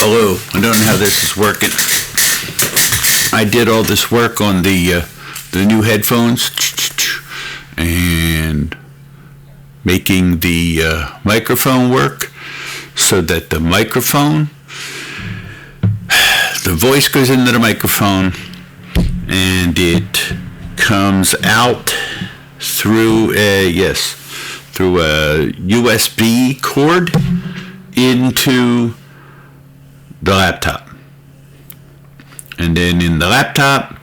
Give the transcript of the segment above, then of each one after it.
Hello, I don't know how this is working. I did all this work on the new headphones and making the microphone work so that the voice goes into the microphone and it comes out through a USB cord into the laptop. And then in the laptop,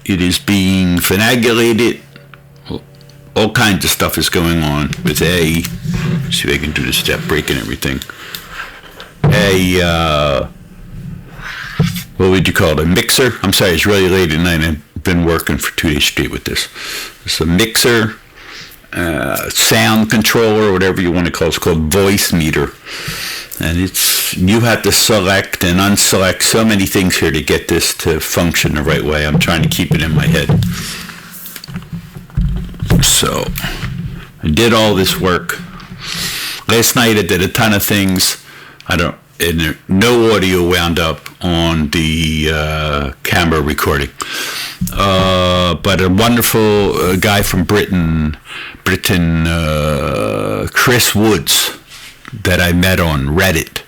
it is being finagulated. All kinds of stuff is going on with see if I can do this without breaking everything. What would you call it? A mixer? I'm sorry, it's really late at night. I've been working for 2 days straight with this. It's a mixer, sound controller, whatever you want to call it. It's called voice meter. And you have to select and unselect so many things here to get this to function the right way. I'm trying to keep it in my head. So, I did all this work. Last night I did a ton of things. No audio wound up on the camera recording. But a wonderful guy from Britain, Chris Woods, that I met on Reddit,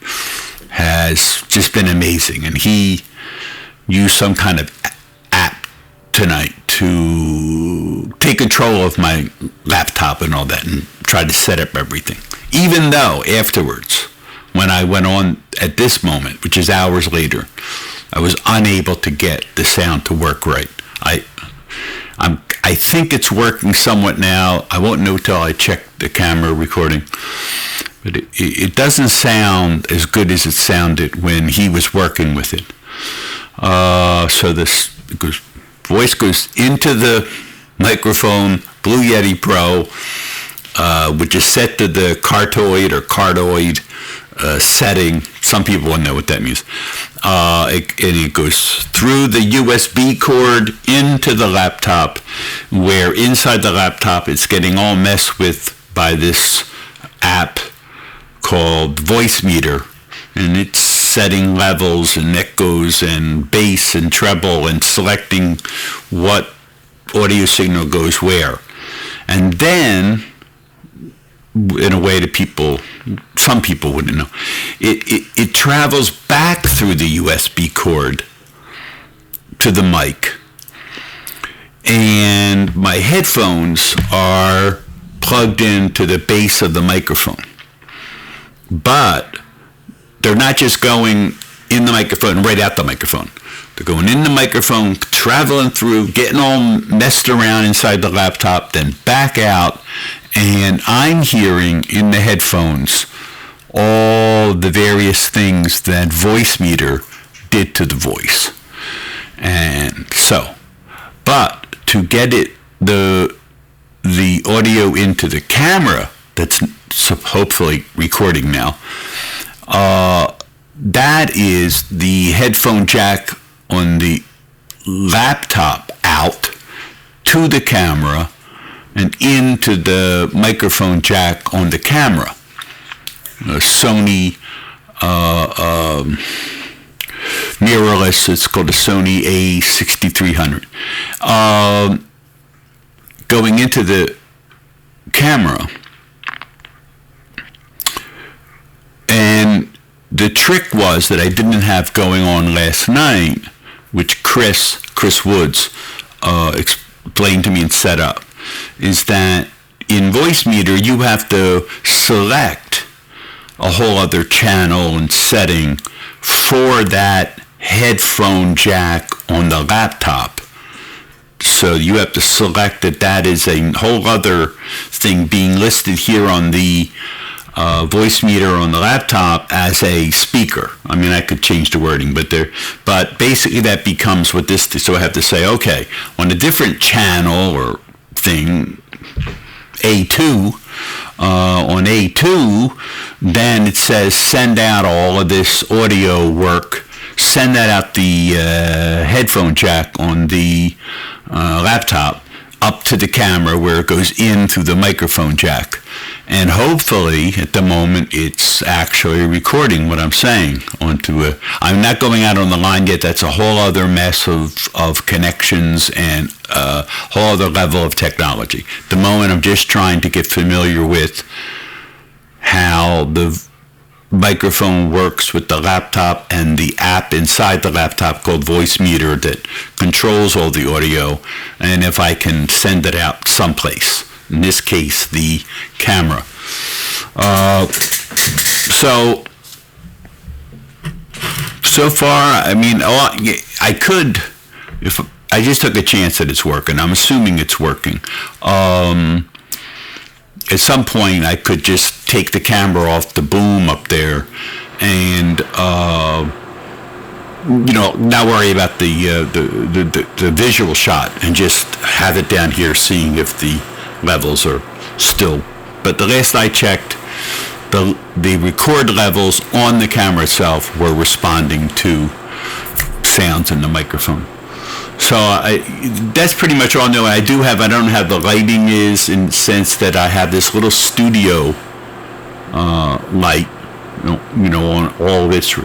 has just been amazing. And he used some kind of app tonight to take control of my laptop and all that and try to set up everything. Even though afterwards, when I went on at this moment, which is hours later, I was unable to get the sound to work right. I think it's working somewhat now. I won't know till I check the camera recording. But it doesn't sound as good as it sounded when he was working with it. So this voice goes into the microphone, Blue Yeti Pro, which is set to the cardioid setting. Some people won't know what that means. And it goes through the USB cord into the laptop, where inside the laptop it's getting all messed with by this app called Voice Meter, and it's setting levels and echoes and bass and treble and selecting what audio signal goes where. And then, in a way that some people wouldn't know, it travels back through the USB cord to the mic. And my headphones are plugged into the base of the microphone. But they're not just going in the microphone, right out the microphone. They're going in the microphone, traveling through, getting all messed around inside the laptop, then back out, and I'm hearing in the headphones all the various things that Voice Meter did to the voice. And so, but to get the audio into the camera that's hopefully recording now, that is the headphone jack on the laptop out to the camera and into the microphone jack on the camera. Sony mirrorless, it's called a Sony A6300. Going into the camera. And the trick was that I didn't have going on last night, which Chris Woods explained to me and set up, is that in Voice Meter you have to select a whole other channel and setting for that headphone jack on the laptop. So you have to select that is a whole other thing being listed here on the Voice Meter on the laptop as a speaker. I mean, I could change the wording, but basically that becomes what this. So I have to say, okay, on a different channel or thing, A2, on A2, then it says send out all of this audio work, send that out the headphone jack on the laptop, up to the camera where it goes in through the microphone jack. And hopefully, at the moment, it's actually recording what I'm saying onto a... I'm not going out on the line yet. That's a whole other mess of connections and a whole other level of technology. At the moment, I'm just trying to get familiar with how the microphone works with the laptop and the app inside the laptop called Voice Meter that controls all the audio, and if I can send it out someplace. In this case, the camera. So far, I mean, I could, if I just took a chance that it's working. I'm assuming it's working. At some point, I could just take the camera off the boom up there and, not worry about the visual shot and just have it down here seeing if the levels are still. But the last I checked, the record levels on the camera itself were responding to sounds in the microphone. So that's pretty much all I know. I don't know how the lighting is, in the sense that I have this little studio light, on all of its.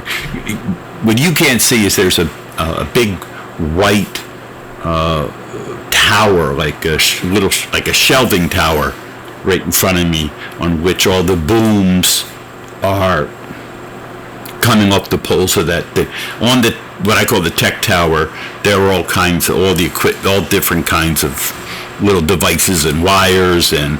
What you can't see is there's a big white tower, like a shelving tower, right in front of me, on which all the booms are coming up the poles, so that on the what I call the tech tower, there are all different kinds of little devices and wires and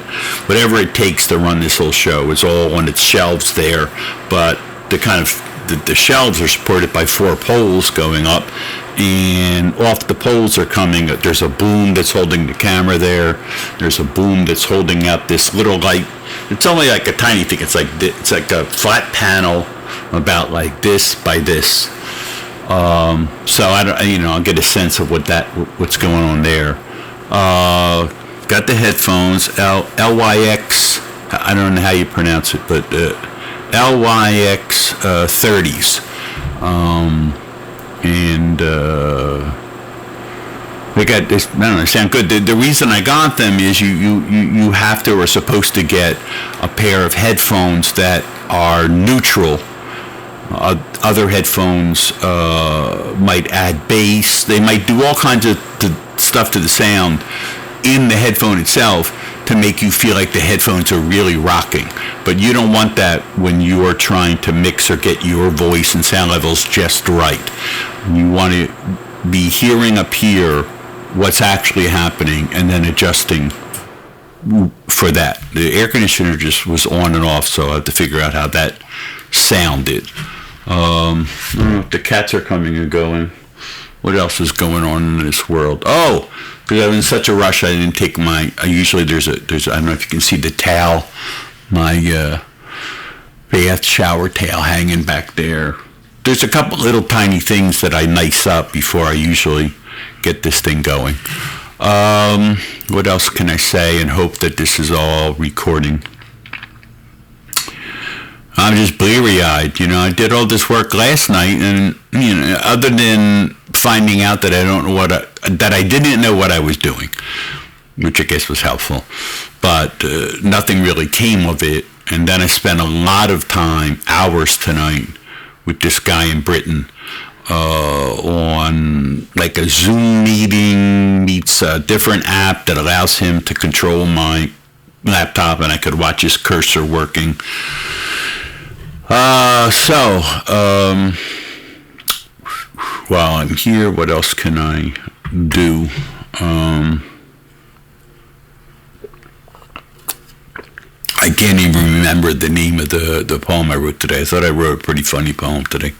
whatever it takes to run this whole show. It's all on its shelves there, but the shelves are supported by 4 poles going up, and off the poles are coming. There's a boom that's holding the camera there. There's a boom that's holding up this little light. It's only like a tiny thing. It's like a flat panel about like this by this. So I'll get a sense of what's going on there. Got the headphones, LYX. I don't know how you pronounce it, but LYX 30s, and they got this. I don't know, they sound good. The reason I got them is you have to, or supposed to get a pair of headphones that are neutral. Other headphones might add bass. They might do all kinds of stuff to the sound in the headphone itself to make you feel like the headphones are really rocking. But you don't want that when you are trying to mix or get your voice and sound levels just right. You want to be hearing up here what's actually happening and then adjusting for that. The air conditioner just was on and off, so I have to figure out how that sounded. The cats are coming and going. What else is going on in this world? Oh, because I was in such a rush, I didn't take usually there's I don't know if you can see the towel, my bath shower towel hanging back there. There's a couple little tiny things that I nice up before I usually get this thing going. What else can I say and hope that this is all recording? I'm just bleary-eyed. I did all this work last night, and other than finding out that I didn't know what I was doing, which I guess was helpful, but nothing really came of it. And then I spent a lot of time, hours tonight, with this guy in Britain on like a Zoom meeting meets a different app that allows him to control my laptop, and I could watch his cursor working. While I'm here, what else can I do? I can't even remember the name of the poem I wrote today. I thought I wrote a pretty funny poem today.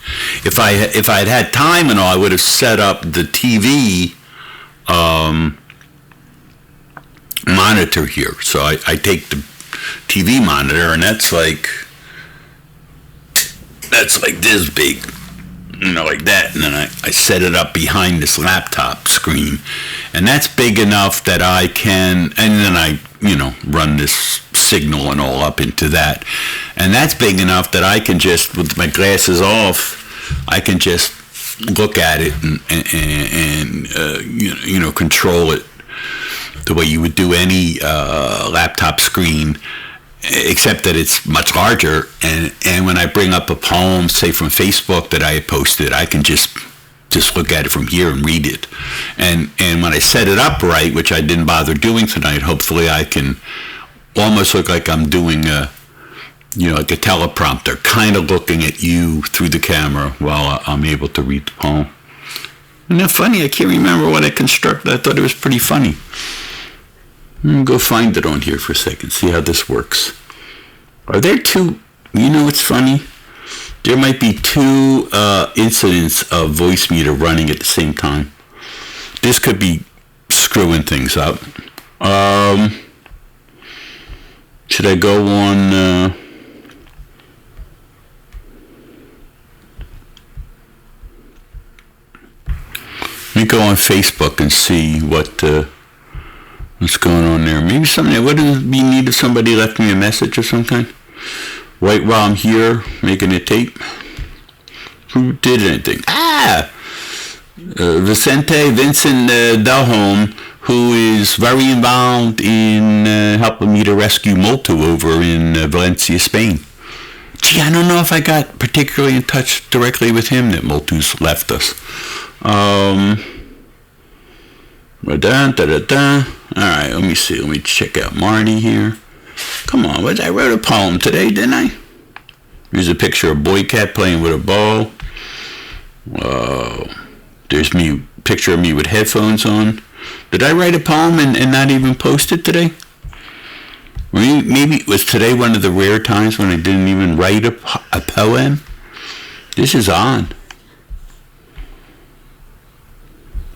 If I had time and all, I would have set up the TV monitor here. So I take the TV monitor, and that's like this big, like that, and then I set it up behind this laptop screen, and that's big enough that I can, and then I run this signal and all up into that, and that's big enough that I can just, with my glasses off, I can just look at it and control it the way you would do any laptop screen, except that it's much larger. And when I bring up a poem, say from Facebook that I had posted, I can just look at it from here and read it. And when I set it up right, which I didn't bother doing tonight, hopefully I can almost look like I'm doing like a teleprompter, kind of looking at you through the camera while I'm able to read the poem. Isn't that funny? I can't remember what I constructed. I thought it was pretty funny. Go find it on here for a second, see how this works. Are there two, what's funny? There might be two incidents of voice meter running at the same time. This could be screwing things up. Should I go on... Let me go on Facebook and see what's going on there. Maybe something. What does it be need if somebody left me a message or some kind? Right while I'm here making a tape. Who did anything? Vincent Delholm, who is very involved in helping me to rescue Molto over in Valencia, Spain. Gee, I don't know if I got particularly in touch directly with him that Molto's left us. Alright, let me see. Let me check out Marty here. Come on, I wrote a poem today, didn't I? Here's a picture of Boy Cat playing with a ball. There's picture of me with headphones on. Did I write a poem and not even post it today? Maybe was today one of the rare times when I didn't even write a poem? This is on.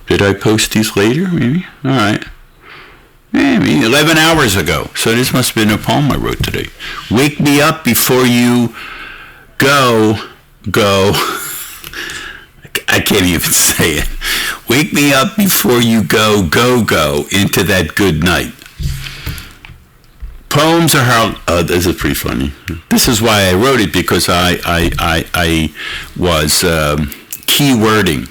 Did I post these later, maybe? All right. Maybe 11 hours ago. So this must have been a poem I wrote today. Wake me up before you go. I can't even say it. Wake me up before you go into that good night. Poems are how... this is pretty funny. This is why I wrote it, because I was keywording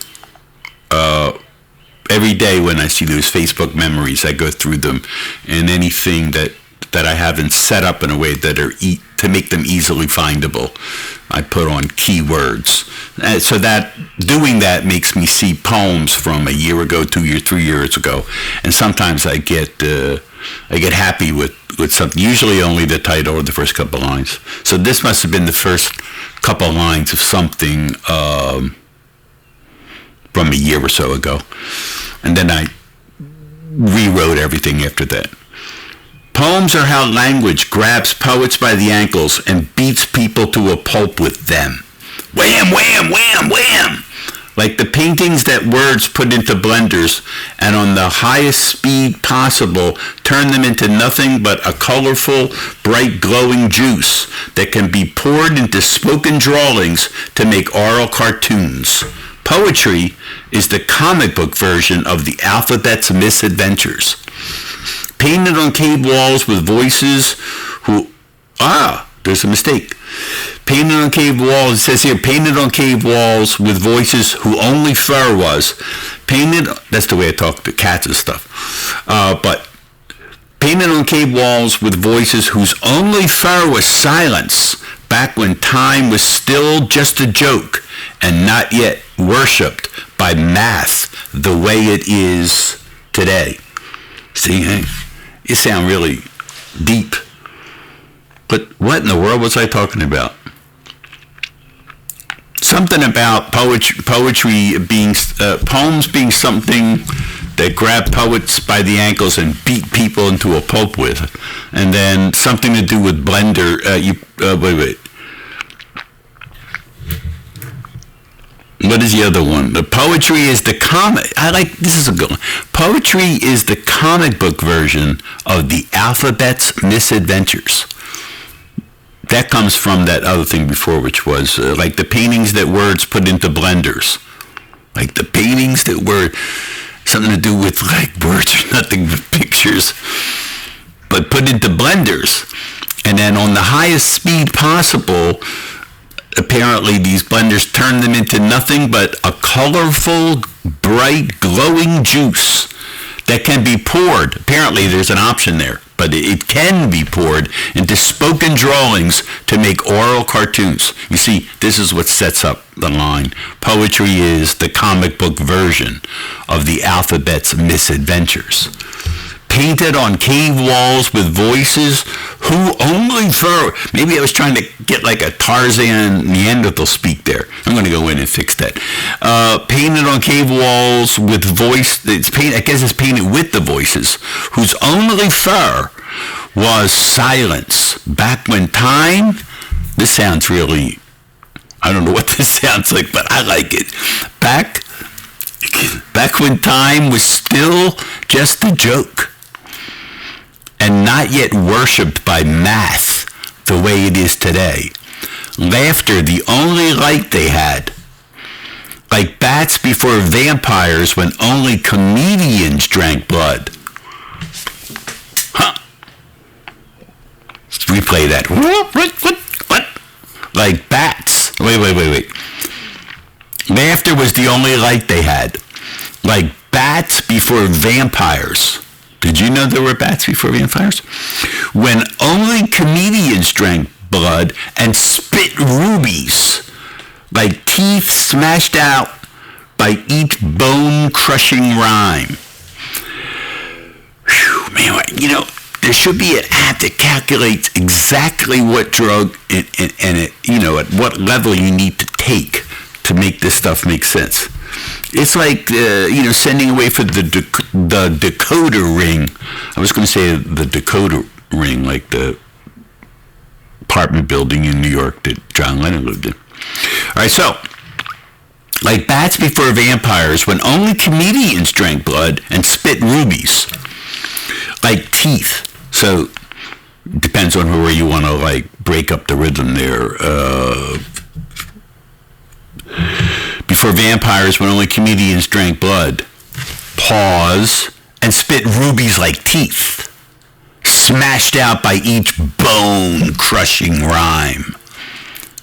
every day when I see those Facebook memories. I go through them, and anything that I haven't set up in a way that are to make them easily findable, I put on keywords. So that doing that makes me see poems from a year ago, 2 years, 3 years ago, and sometimes I get happy with something. Usually only the title or the first couple lines. So this must have been the first couple lines of something from a year or so ago, and then I rewrote everything after that. Poems are how language grabs poets by the ankles and beats people to a pulp with them. Wham, wham, wham, wham! Like the paintings that words put into blenders, and on the highest speed possible, turn them into nothing but a colorful, bright, glowing juice that can be poured into spoken drawings to make oral cartoons. Poetry is the comic book version of the alphabet's misadventures. Painted on cave walls with voices who... there's a mistake. Painted on cave walls, it says here, painted on cave walls with voices who only fur was. Painted, that's the way I talk to cats and stuff. But painted on cave walls with voices whose only fur was silence, back when time was still just a joke and not yet worshipped by math the way it is today. See, hey, you sound really deep. But what in the world was I talking about? Something about poetry being, poems being something that grab poets by the ankles and beat people into a pulp with. And then something to do with blender, wait. What is the other one? The poetry is the comic. This is a good one. Poetry is the comic book version of the alphabet's misadventures. That comes from that other thing before, which was like the paintings that words put into blenders. Like the paintings that were something to do with like words or nothing but pictures, but put into blenders. And then on the highest speed possible, apparently these blenders turn them into nothing but a colorful, bright, glowing juice that can be poured. Apparently there's an option there, but it can be poured into spoken drawings to make oral cartoons. You see, this is what sets up the line. Poetry is the comic book version of the alphabet's misadventures. Painted on cave walls with voices who only for... Maybe I was trying to get like a Tarzan Neanderthal speak there. I'm going to go in and fix that. Painted on cave walls with voice... I guess it's painted with the voices, whose only fur was silence. Back when time... This sounds really... I don't know what this sounds like, but I like it. Back when time was still just a joke, and not yet worshipped by mass the way it is today. Laughter, the only light they had. Like bats before vampires when only comedians drank blood. Huh. Replay that. What? Like bats. Wait. Laughter was the only light they had. Like bats before vampires. Did you know there were bats before vampires? When only comedians drank blood and spit rubies, like teeth smashed out by each bone-crushing rhyme. Whew, man, there should be an app that calculates exactly what drug and at what level you need to take to make this stuff make sense. It's like, sending away for the decoder ring. I was going to say the decoder ring, like the apartment building in New York that John Lennon lived in. All right, so, like bats before vampires, when only comedians drank blood and spit rubies, like teeth. So, depends on where you want to, break up the rhythm there. Before vampires, when only comedians drank blood. Pause, and spit rubies like teeth, smashed out by each bone-crushing rhyme.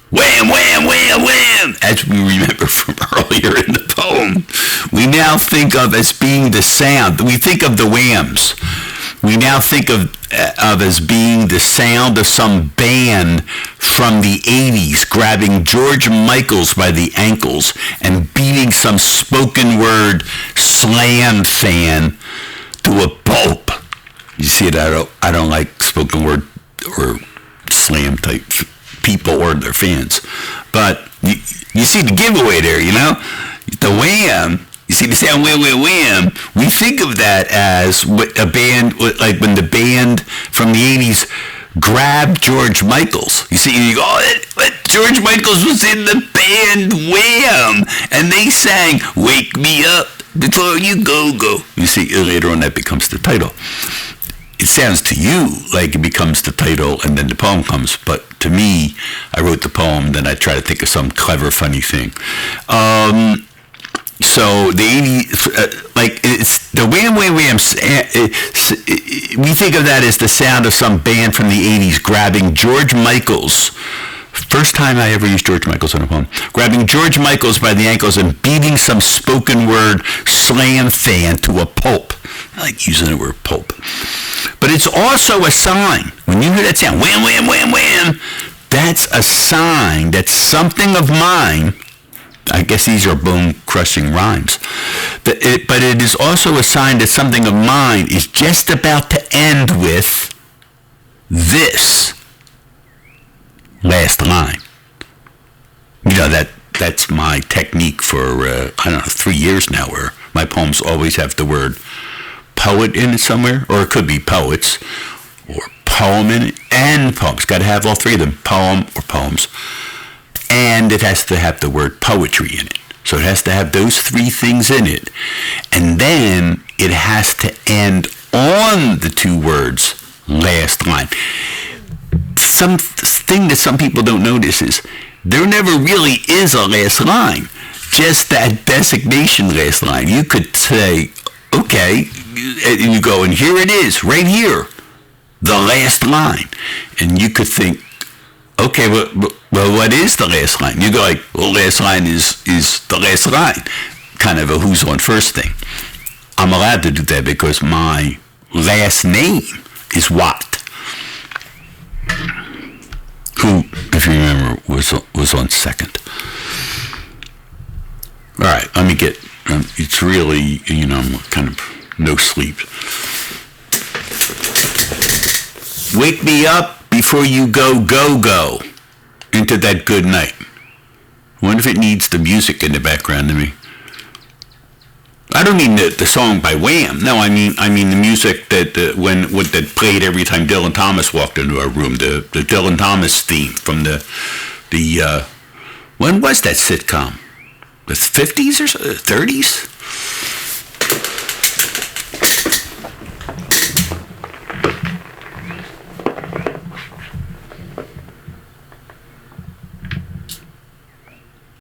Wham, wham, wham, wham! As we remember from earlier in the poem, we now think of as being the sound. We think of the whams. We now think of as being the sound of some band from the 80s grabbing George Michaels by the ankles and beating some spoken word slam fan to a pulp. You see it? I don't like spoken word or slam type people or their fans. But you see the giveaway there, The wham. You see the sound wham, wham, wham. We think of that as a band, like when the band from the 80s grabbed George Michaels. You see, you go, George Michaels was in the band Wham! And they sang, "Wake Me Up Before You Go." You see, later on that becomes the title. It sounds to you like it becomes the title and then the poem comes, but to me, I wrote the poem, then I try to think of some clever, funny thing. So the 80s, it's the wham, wham, wham. We think of that as the sound of some band from the 80s grabbing George Michaels. First time I ever used George Michaels on a poem. Grabbing George Michaels by the ankles and beating some spoken word slam fan to a pulp. I like using the word pulp. But it's also a sign. When you hear that sound, wham, wham, wham, wham, that's a sign that something of mine, I guess these are bone-crushing rhymes, but it is also a sign that something of mine is just about to end with this last line. That's my technique for, 3 years now, where my poems always have the word poet in it somewhere, or it could be poets, or poem in it, and poems. Got to have all three of them, poem or poems. And it has to have the word poetry in it. So it has to have those three things in it. And then it has to end on the two words, last line. Some thing that some people don't notice is there never really is a last line. Just that designation last line. You could say, okay, and you go, and here it is, right here, the last line. And you could think, okay, well, what is the last line? You go like, well, last line is the last line. Kind of a who's on first thing. I'm allowed to do that because my last name is Watt, who, if you remember, was on second. All right, let me get, it's really, I'm kind of no sleep. Wake me up before you go into that good night. I wonder if it needs the music in the background to me. I don't mean the song by Wham. No, I mean the music that that played every time Dylan Thomas walked into our room. The Dylan Thomas theme from the when was that sitcom? The 50s or 30s?